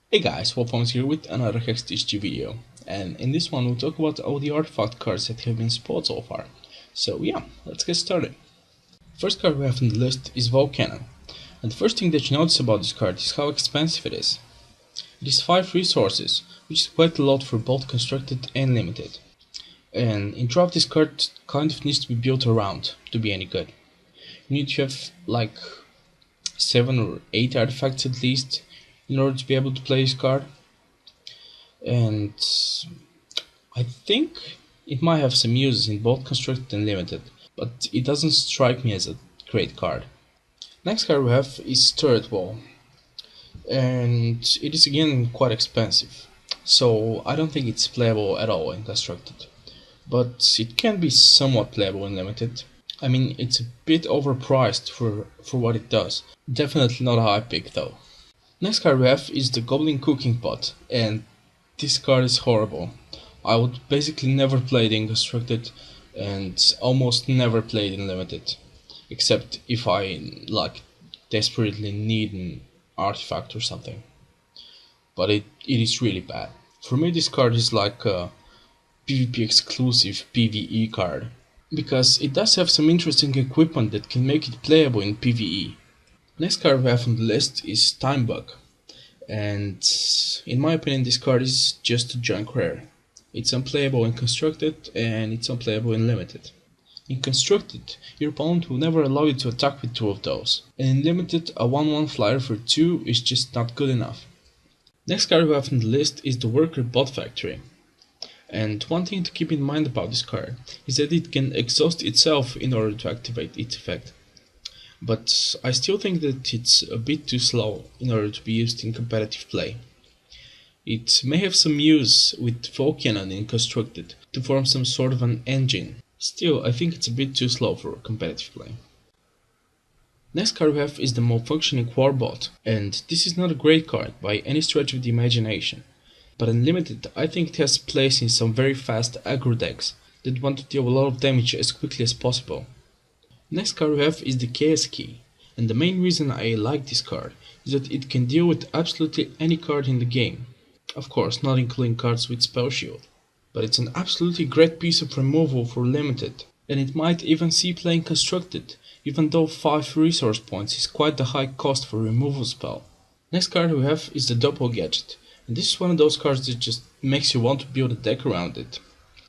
Hey guys, Wolfams here with another HEX TCG video, and in this one we'll talk about all the artifact cards that have been spawned so far. So yeah, let's get started. First card we have on the list is Volcano, and the first thing that you notice about this card is how expensive it is. It is 5 resources, which is quite a lot for both constructed and limited. And in draft this card kind of needs to be built around to be any good. You need to have like 7 or 8 artifacts at least in order to be able to play this card, and I think it might have some uses in both constructed and limited, but it doesn't strike me as a great card. Next card we have is Turret Wall, and it is again quite expensive, so I don't think it's playable at all in constructed, but it can be somewhat playable in limited. I mean, it's a bit overpriced for what it does. Definitely not a high pick though. Next card we have is the Goblin Cooking Pot, and this card is horrible. I would basically never play it in constructed and almost never play it in limited, except if I like desperately need an artifact or something. But it is really bad. For me this card is like a PvP exclusive PvE card, because it does have some interesting equipment that can make it playable in PvE. Next card we have on the list is Timebug, and in my opinion this card is just a junk rare. It's unplayable in constructed and it's unplayable in limited. In constructed, your opponent will never allow you to attack with 2 of those, and in limited a 1/1 flyer for 2 is just not good enough. Next card we have on the list is the Worker Bot Factory, and one thing to keep in mind about this card is that it can exhaust itself in order to activate its effect. But I still think that it's a bit too slow in order to be used in competitive play. It may have some use with Volcano in constructed to form some sort of an engine. Still, I think it's a bit too slow for competitive play. Next card we have is the malfunctioning Warbot, and this is not a great card by any stretch of the imagination. But in limited, I think it has place in some very fast aggro decks that want to deal a lot of damage as quickly as possible. Next card we have is the Chaos Key, and the main reason I like this card is that it can deal with absolutely any card in the game. Of course, not including cards with Spell Shield. But it's an absolutely great piece of removal for limited, and it might even see playing constructed, even though 5 resource points is quite the high cost for a removal spell. Next card we have is the Doppel Gadget, and this is one of those cards that just makes you want to build a deck around it.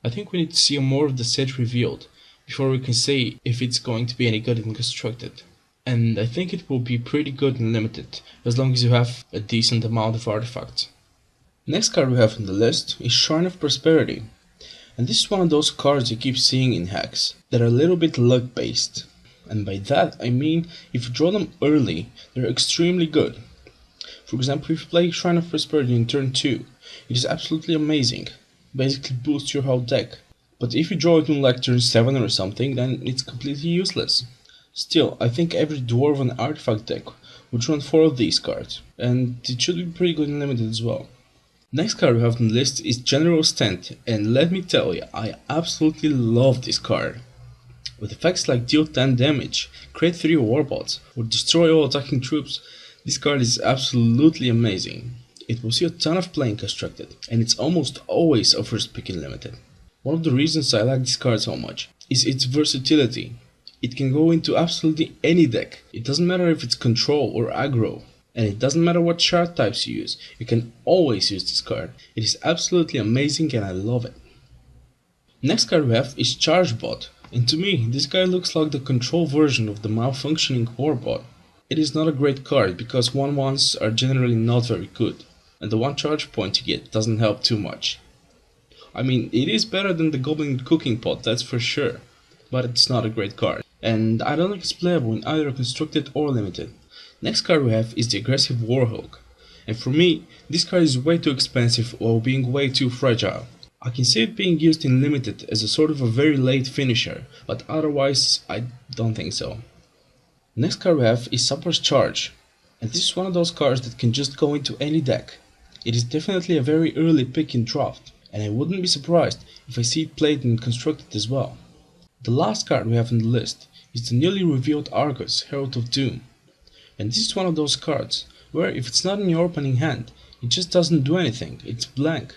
I think we need to see more of the set revealed before we can say if it's going to be any good in constructed. And I think it will be pretty good in limited, as long as you have a decent amount of artifacts. Next card we have on the list is Shrine of Prosperity, and this is one of those cards you keep seeing in hacks that are a little bit luck based, and by that I mean if you draw them early they're extremely good. For example, if you play Shrine of Prosperity in turn 2, it is absolutely amazing, basically boosts your whole deck. But if you draw it in like turn 7 or something, then it's completely useless. Still, I think every Dwarven artifact deck would run 4 of these cards, and it should be pretty good in limited as well. Next card we have on the list is General Stent, and let me tell you, I absolutely love this card. With effects like deal 10 damage, create 3 Warbots, or destroy all attacking troops, this card is absolutely amazing. It will see a ton of play in constructed, and it's almost always a first pick in limited. One of the reasons I like this card so much is its versatility. It can go into absolutely any deck. It doesn't matter if it's control or aggro, and it doesn't matter what shard types you use. You can always use this card. It is absolutely amazing and I love it. Next card we have is Charge Bot, and to me this guy looks like the control version of the malfunctioning Warbot. It is not a great card because 1/1s are generally not very good, and the 1 charge point you get doesn't help too much. I mean, it is better than the Goblin Cooking Pot, that's for sure, but it's not a great card, and I don't think it's playable in either constructed or limited. Next card we have is the Aggressive Warhawk, and for me, this card is way too expensive while being way too fragile. I can see it being used in limited as a sort of a very late finisher, but otherwise I don't think so. Next card we have is Supper's Charge, and this is one of those cards that can just go into any deck. It is definitely a very early pick in draft, and I wouldn't be surprised if I see it played and constructed as well. The last card we have on the list is the newly revealed Argus, Herald of Doom, and this is one of those cards where if it's not in your opening hand, It just doesn't do anything, it's blank.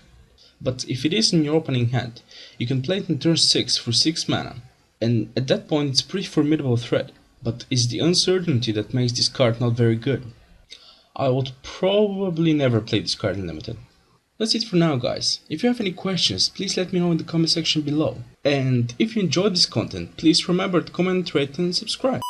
But if it is in your opening hand, you can play it in turn 6 for 6 mana, and at that point it's a pretty formidable threat, but it's the uncertainty that makes this card not very good. I would probably never play this card in Limited. That's it for now, guys. If you have any questions, please let me know in the comment section below. And if you enjoyed this content, please remember to comment, rate and subscribe.